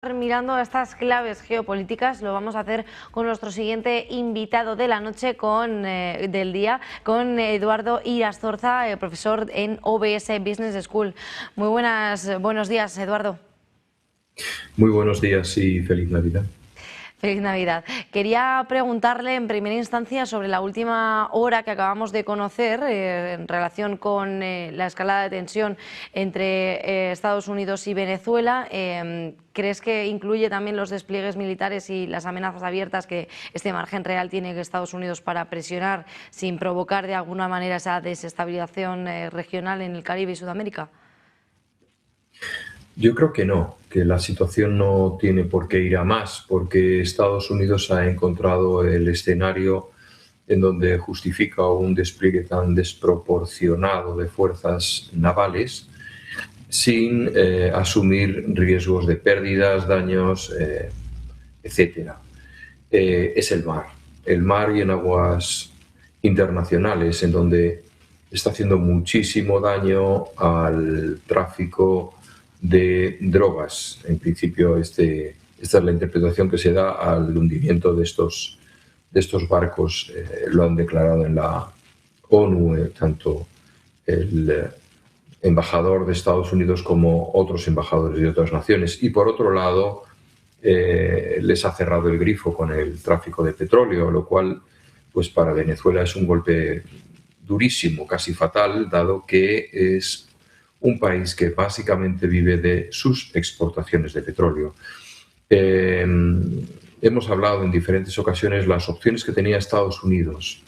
Mirando estas claves geopolíticas, lo vamos a hacer con nuestro siguiente invitado de la noche, del día, con Eduardo Irastorza, profesor en OBS Business School. Buenos días, Eduardo. Muy buenos días y feliz Navidad. Feliz Navidad. Quería preguntarle en primera instancia sobre la última hora que acabamos de conocer en relación con la escalada de tensión entre Estados Unidos y Venezuela. ¿Crees que incluye también los despliegues militares y las amenazas abiertas que este margen real tiene Estados Unidos para presionar sin provocar de alguna manera esa desestabilización regional en el Caribe y Sudamérica? Yo creo que no, que la situación no tiene por qué ir a más, porque Estados Unidos ha encontrado el escenario en donde justifica un despliegue tan desproporcionado de fuerzas navales sin asumir riesgos de pérdidas, daños, etc. Es el mar y en aguas internacionales, en donde está haciendo muchísimo daño al tráfico de drogas. En principio, esta es la interpretación que se da al hundimiento de estos barcos. Lo han declarado en la ONU, tanto el embajador de Estados Unidos como otros embajadores de otras naciones. Y por otro lado, les ha cerrado el grifo con el tráfico de petróleo, lo cual, pues para Venezuela es un golpe durísimo, casi fatal, dado que es un país que básicamente vive de sus exportaciones de petróleo. Hemos hablado en diferentes ocasiones las opciones que tenía Estados Unidos,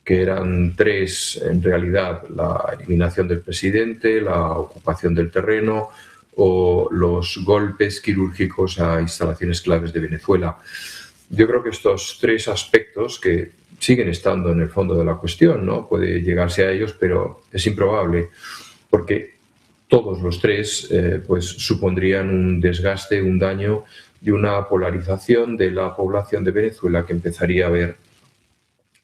que eran tres en realidad: la eliminación del presidente, la ocupación del terreno o los golpes quirúrgicos a instalaciones claves de Venezuela. Yo creo que estos tres aspectos, que siguen estando en el fondo de la cuestión, ¿no? Puede llegarse a ellos, pero es improbable, porque todos los tres pues supondrían un desgaste, un daño y una polarización de la población de Venezuela, que empezaría a ver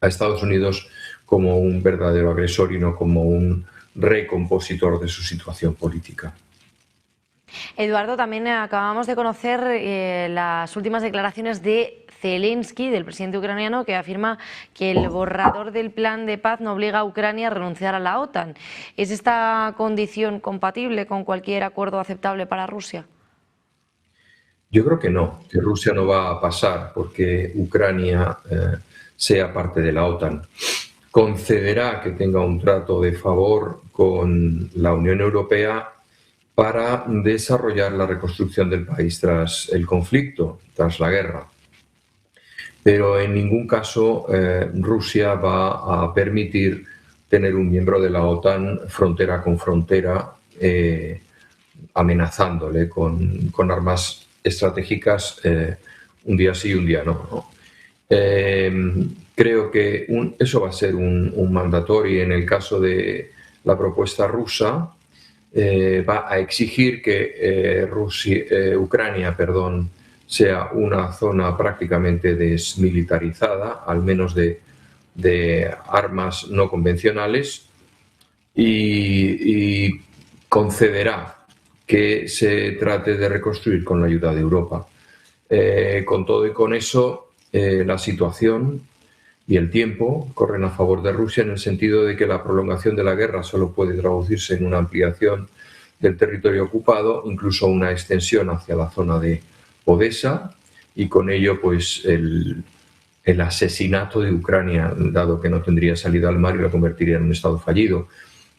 a Estados Unidos como un verdadero agresor y no como un recompositor de su situación política. Eduardo, también acabamos de conocer las últimas declaraciones de Zelensky, del presidente ucraniano, que afirma que el borrador del plan de paz no obliga a Ucrania a renunciar a la OTAN. ¿Es esta condición compatible con cualquier acuerdo aceptable para Rusia? Yo creo que no, que Rusia no va a pasar porque Ucrania sea parte de la OTAN. Concederá que tenga un trato de favor con la Unión Europea para desarrollar la reconstrucción del país tras el conflicto, tras la guerra. Pero en ningún caso Rusia va a permitir tener un miembro de la OTAN frontera con frontera, amenazándole con armas estratégicas un día sí y un día no. Creo que eso va a ser un mandatorio. En el caso de la propuesta rusa, va a exigir que Ucrania sea una zona prácticamente desmilitarizada, al menos de armas no convencionales, y concederá que se trate de reconstruir con la ayuda de Europa. Con todo y con eso, la situación y el tiempo corren a favor de Rusia, en el sentido de que la prolongación de la guerra solo puede traducirse en una ampliación del territorio ocupado, incluso una extensión hacia la zona de Odessa, y con ello pues el asesinato de Ucrania, dado que no tendría salida al mar y la convertiría en un estado fallido.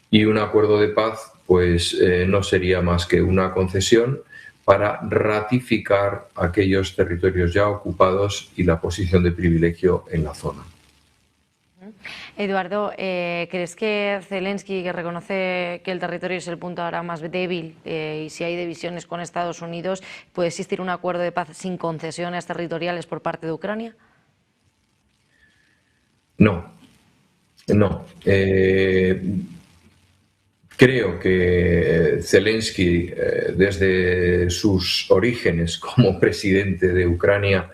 Y un acuerdo de paz pues no sería más que una concesión para ratificar aquellos territorios ya ocupados y la posición de privilegio en la zona. Eduardo, ¿crees que Zelensky, que reconoce que el territorio es el punto ahora más débil y si hay divisiones con Estados Unidos, puede existir un acuerdo de paz sin concesiones territoriales por parte de Ucrania? No. Creo que Zelensky, desde sus orígenes como presidente de Ucrania,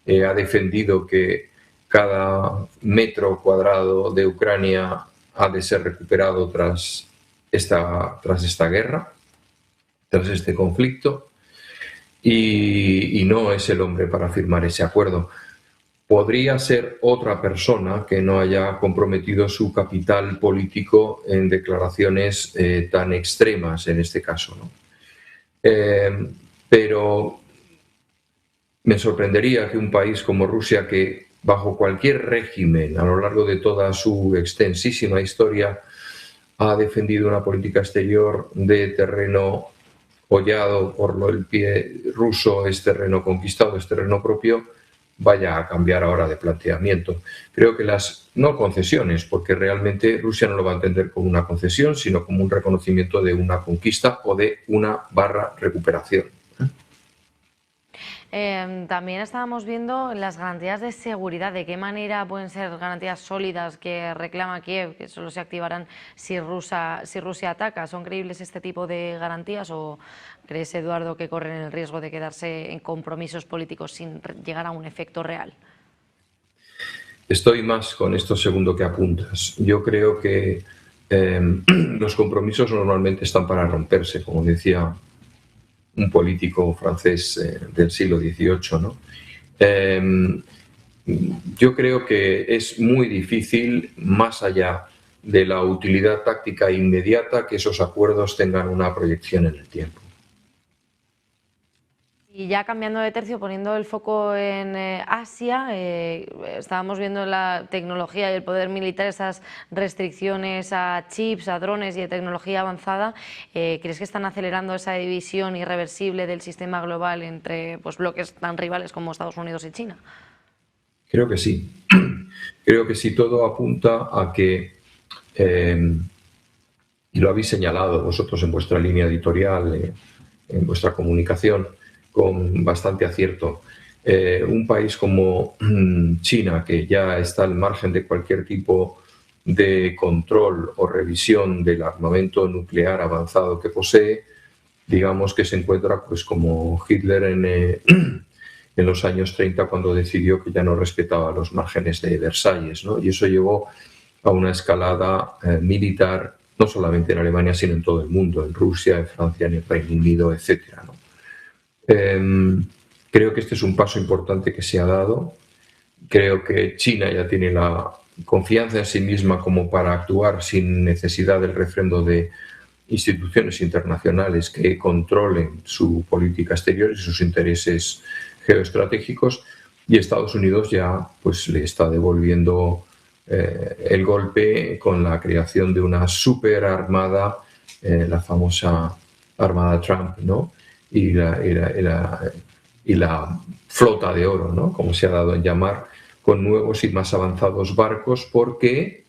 ha defendido que cada metro cuadrado de Ucrania ha de ser recuperado tras esta guerra, tras este conflicto. y no es el hombre para firmar ese acuerdo. Podría ser otra persona que no haya comprometido su capital político en declaraciones tan extremas en este caso, ¿no? Pero me sorprendería que un país como Rusia, que bajo cualquier régimen a lo largo de toda su extensísima historia ha defendido una política exterior de terreno hollado por el pie ruso, es terreno conquistado, es terreno propio, vaya a cambiar ahora de planteamiento. Creo que no concesiones, porque realmente Rusia no lo va a entender como una concesión, sino como un reconocimiento de una conquista o de una recuperación. También estábamos viendo las garantías de seguridad, de qué manera pueden ser garantías sólidas que reclama Kiev, que solo se activarán si Rusia ataca. ¿Son creíbles este tipo de garantías o crees, Eduardo, que corren el riesgo de quedarse en compromisos políticos sin llegar a un efecto real? Estoy más con esto segundo que apuntas. Yo creo que los compromisos normalmente están para romperse, como decía un político francés del siglo XVIII, ¿no? Yo creo que es muy difícil, más allá de la utilidad táctica inmediata, que esos acuerdos tengan una proyección en el tiempo. Y ya cambiando de tercio, poniendo el foco en Asia, estábamos viendo la tecnología y el poder militar, esas restricciones a chips, a drones y a tecnología avanzada. ¿Crees que están acelerando esa división irreversible del sistema global entre bloques tan rivales como Estados Unidos y China? Creo que sí. Creo que sí, todo apunta a que, y lo habéis señalado vosotros en vuestra línea editorial, en vuestra comunicación, con bastante acierto. Un país como China, que ya está al margen de cualquier tipo de control o revisión del armamento nuclear avanzado que posee, digamos que se encuentra pues como Hitler en los años 30, cuando decidió que ya no respetaba los márgenes de Versalles, ¿no? Y eso llevó a una escalada militar, no solamente en Alemania, sino en todo el mundo, en Rusia, en Francia, en el Reino Unido, etcétera, ¿no? Creo que este es un paso importante que se ha dado. Creo que China ya tiene la confianza en sí misma como para actuar sin necesidad del refrendo de instituciones internacionales que controlen su política exterior y sus intereses geoestratégicos, y Estados Unidos ya pues le está devolviendo el golpe con la creación de una superarmada, la famosa Armada Trump, ¿no? Y la flota de oro, ¿no? Como se ha dado en llamar, con nuevos y más avanzados barcos, porque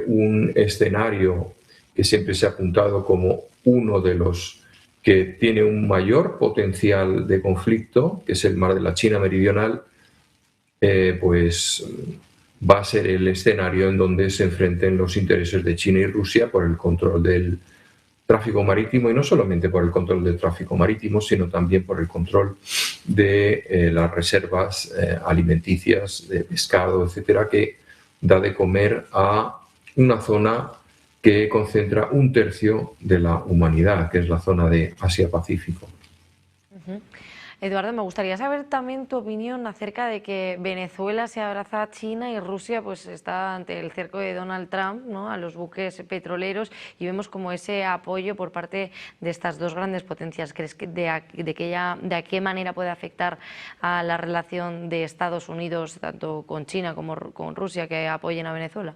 un escenario que siempre se ha apuntado como uno de los que tiene un mayor potencial de conflicto, que es el mar de la China Meridional, pues va a ser el escenario en donde se enfrenten los intereses de China y Rusia por el control del tráfico marítimo, y no solamente por el control del tráfico marítimo, sino también por el control de las reservas alimenticias de pescado, etcétera, que da de comer a una zona que concentra un tercio de la humanidad, que es la zona de Asia-Pacífico. Eduardo, me gustaría saber también tu opinión acerca de que Venezuela se abraza a China y Rusia pues está ante el cerco de Donald Trump, ¿no?, a los buques petroleros, y vemos como ese apoyo por parte de estas dos grandes potencias. ¿Crees que de qué manera puede afectar a la relación de Estados Unidos tanto con China como con Rusia, que apoyen a Venezuela?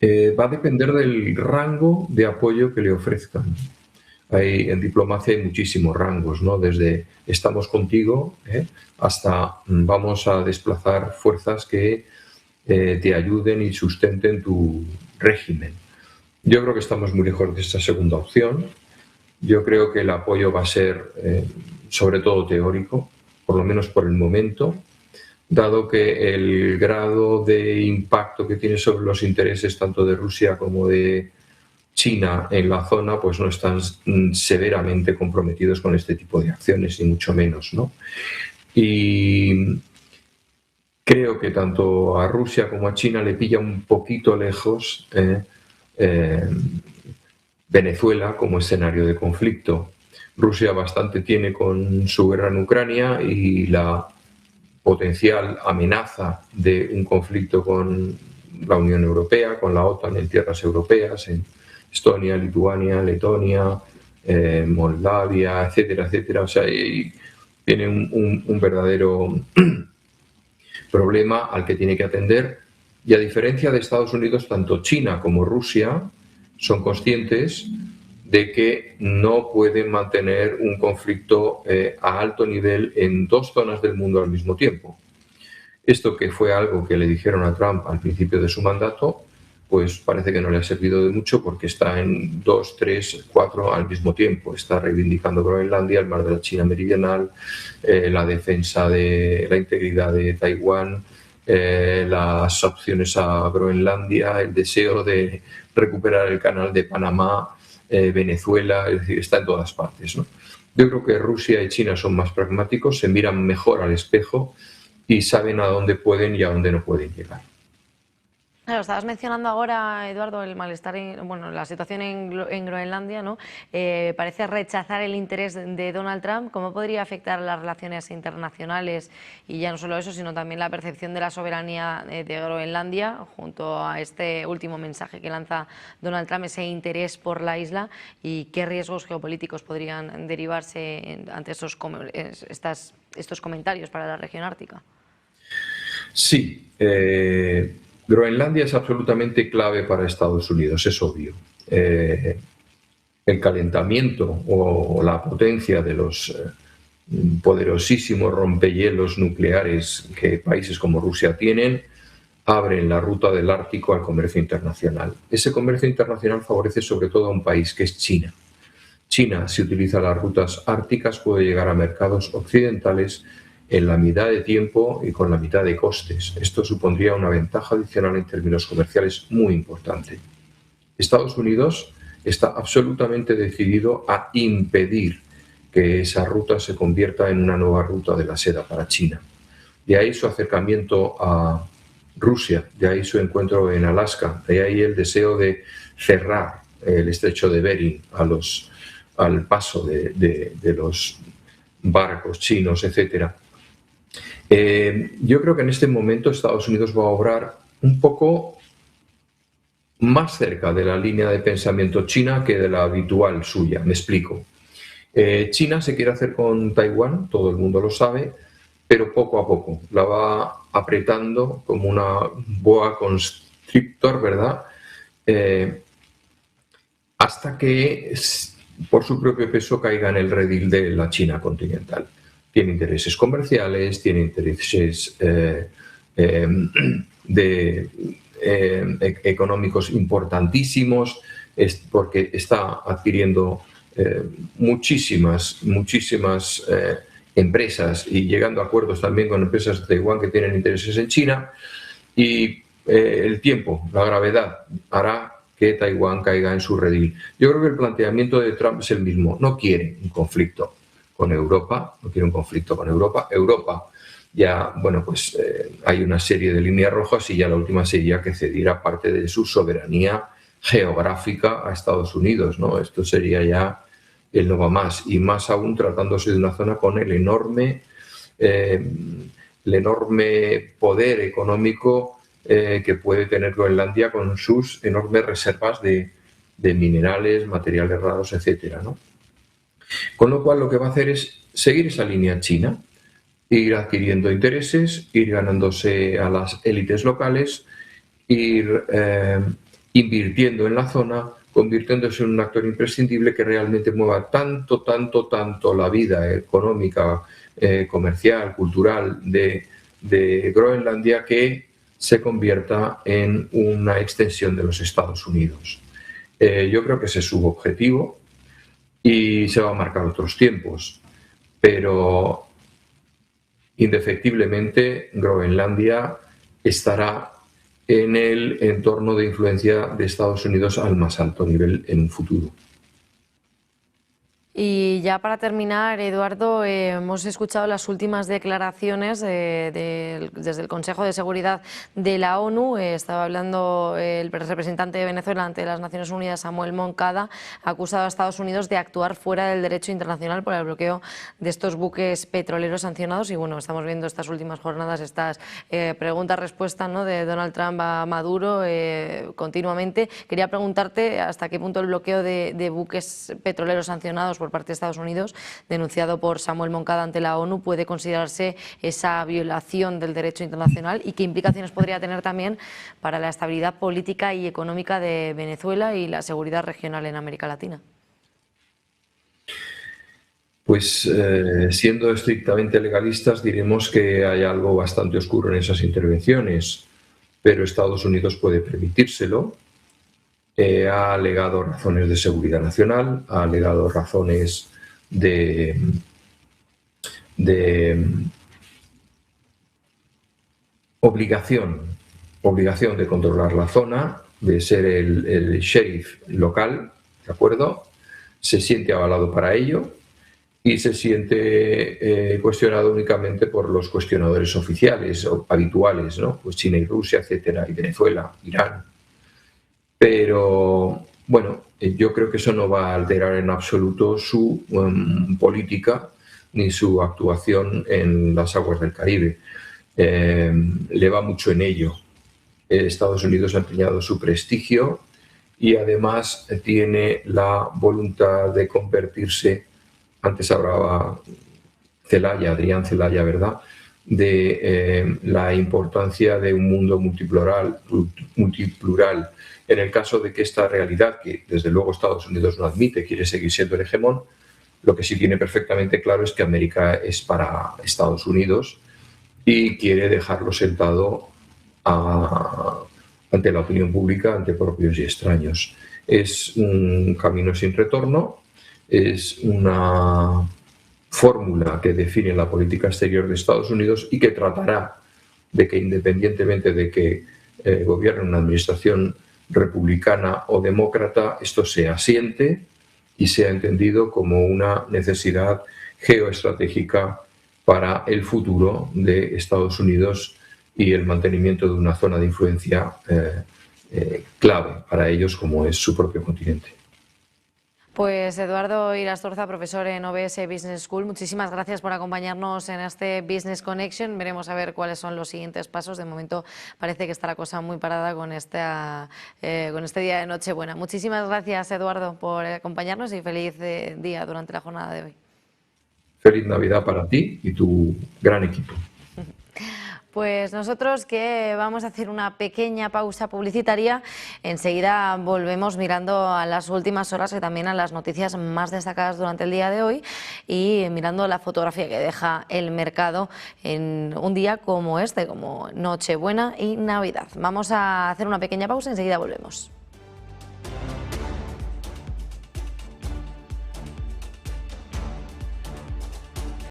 Va a depender del rango de apoyo que le ofrezcan. En diplomacia hay muchísimos rangos, ¿no? Desde estamos contigo hasta vamos a desplazar fuerzas que te ayuden y sustenten tu régimen. Yo creo que estamos muy lejos de esta segunda opción. Yo creo que el apoyo va a ser sobre todo teórico, por lo menos por el momento, dado que el grado de impacto que tiene sobre los intereses tanto de Rusia como de China en la zona pues no están severamente comprometidos con este tipo de acciones, ni mucho menos, ¿no? Y creo que tanto a Rusia como a China le pilla un poquito lejos Venezuela como escenario de conflicto. Rusia bastante tiene con su guerra en Ucrania y la potencial amenaza de un conflicto con la Unión Europea, con la OTAN en tierras europeas, en Estonia, Lituania, Letonia, Moldavia, etcétera, etcétera. O sea, y tiene un verdadero problema al que tiene que atender. Y a diferencia de Estados Unidos, tanto China como Rusia son conscientes de que no pueden mantener un conflicto a alto nivel en dos zonas del mundo al mismo tiempo. Esto, que fue algo que le dijeron a Trump al principio de su mandato, pues parece que no le ha servido de mucho, porque está en 2, 3, 4 al mismo tiempo. Está reivindicando Groenlandia, el mar de la China Meridional, la defensa de la integridad de Taiwán, las opciones a Groenlandia, el deseo de recuperar el canal de Panamá, Venezuela, es decir, está en todas partes, ¿no? Yo creo que Rusia y China son más pragmáticos, se miran mejor al espejo y saben a dónde pueden y a dónde no pueden llegar. Claro, estabas mencionando ahora, Eduardo, el malestar, bueno, la situación en Groenlandia, ¿no? Parece rechazar el interés de Donald Trump. ¿Cómo podría afectar las relaciones internacionales? Y ya no solo eso, sino también la percepción de la soberanía de Groenlandia, junto a este último mensaje que lanza Donald Trump, ese interés por la isla, y qué riesgos geopolíticos podrían derivarse ante estos comentarios para la región ártica. Sí, Groenlandia es absolutamente clave para Estados Unidos, es obvio. El calentamiento o la potencia de los poderosísimos rompehielos nucleares que países como Rusia tienen abren la ruta del Ártico al comercio internacional. Ese comercio internacional favorece sobre todo a un país que es China. China, si utiliza las rutas árticas, puede llegar a mercados occidentales en la mitad de tiempo y con la mitad de costes. Esto supondría una ventaja adicional en términos comerciales muy importante. Estados Unidos está absolutamente decidido a impedir que esa ruta se convierta en una nueva ruta de la seda para China. De ahí su acercamiento a Rusia, de ahí su encuentro en Alaska, de ahí el deseo de cerrar el estrecho de Bering al paso de los barcos chinos, etcétera. Yo creo que en este momento Estados Unidos va a obrar un poco más cerca de la línea de pensamiento china que de la habitual suya. Me explico. China se quiere hacer con Taiwán, todo el mundo lo sabe, pero poco a poco. La va apretando como una boa constrictor, ¿verdad? Hasta que por su propio peso caiga en el redil de la China continental. Tiene intereses comerciales, tiene intereses económicos importantísimos, porque está adquiriendo muchísimas empresas y llegando a acuerdos también con empresas de Taiwán que tienen intereses en China, y el tiempo, la gravedad, hará que Taiwán caiga en su redil. Yo creo que el planteamiento de Trump es el mismo. No quiere un conflicto con Europa, no quiere un conflicto con Europa. Europa ya, bueno, pues hay una serie de líneas rojas, y ya la última sería que cediera parte de su soberanía geográfica a Estados Unidos, ¿no? Esto sería ya el no va más, y más aún tratándose de una zona con el enorme poder económico que puede tener Groenlandia, con sus enormes reservas de minerales, materiales raros, etcétera, ¿no? Con lo cual, lo que va a hacer es seguir esa línea china, ir adquiriendo intereses, ir ganándose a las élites locales, ir invirtiendo en la zona, convirtiéndose en un actor imprescindible que realmente mueva tanto la vida económica, comercial, cultural de Groenlandia, que se convierta en una extensión de los Estados Unidos. Yo creo que ese es su objetivo, y se va a marcar otros tiempos, pero indefectiblemente Groenlandia estará en el entorno de influencia de Estados Unidos al más alto nivel en un futuro. Y ya para terminar, Eduardo, hemos escuchado las últimas declaraciones desde el Consejo de Seguridad de la ONU. Estaba hablando el representante de Venezuela ante las Naciones Unidas, Samuel Moncada, ha acusado a Estados Unidos de actuar fuera del derecho internacional por el bloqueo de estos buques petroleros sancionados. Y bueno, estamos viendo estas últimas jornadas, estas preguntas-respuestas, ¿no?, de Donald Trump a Maduro continuamente. Quería preguntarte hasta qué punto el bloqueo de buques petroleros sancionados por parte de Estados Unidos, denunciado por Samuel Moncada ante la ONU, puede considerarse esa violación del derecho internacional y qué implicaciones podría tener también para la estabilidad política y económica de Venezuela y la seguridad regional en América Latina. Pues siendo estrictamente legalistas diremos que hay algo bastante oscuro en esas intervenciones, pero Estados Unidos puede permitírselo. Ha alegado razones de seguridad nacional, ha alegado razones de obligación de controlar la zona, de ser el sheriff local, ¿de acuerdo? Se siente avalado para ello y se siente cuestionado únicamente por los cuestionadores oficiales o habituales, ¿no? Pues China y Rusia, etcétera, y Venezuela, Irán. Pero, bueno, yo creo que eso no va a alterar en absoluto su política ni su actuación en las aguas del Caribe. Le va mucho en ello. Estados Unidos ha empeñado su prestigio y además tiene la voluntad de convertirse, antes hablaba Adrián Celaya, ¿verdad?, de la importancia de un mundo multiplural. En el caso de que esta realidad, que desde luego Estados Unidos no admite, quiere seguir siendo el hegemón, lo que sí tiene perfectamente claro es que América es para Estados Unidos y quiere dejarlo sentado ante la opinión pública, ante propios y extraños. Es un camino sin retorno, es una fórmula que define la política exterior de Estados Unidos y que tratará de que, independientemente de que gobierne una administración republicana o demócrata, esto se asiente y sea entendido como una necesidad geoestratégica para el futuro de Estados Unidos y el mantenimiento de una zona de influencia clave para ellos, como es su propio continente. Pues Eduardo Irastorza, profesor en OBS Business School, muchísimas gracias por acompañarnos en este Business Connection. Veremos a ver cuáles son los siguientes pasos. De momento parece que está la cosa muy parada con este día de Nochebuena. Muchísimas gracias, Eduardo, por acompañarnos y feliz día durante la jornada de hoy. Feliz Navidad para ti y tu gran equipo. Pues nosotros que vamos a hacer una pequeña pausa publicitaria, enseguida volvemos mirando a las últimas horas y también a las noticias más destacadas durante el día de hoy y mirando la fotografía que deja el mercado en un día como este, como Nochebuena y Navidad. Vamos a hacer una pequeña pausa, enseguida volvemos.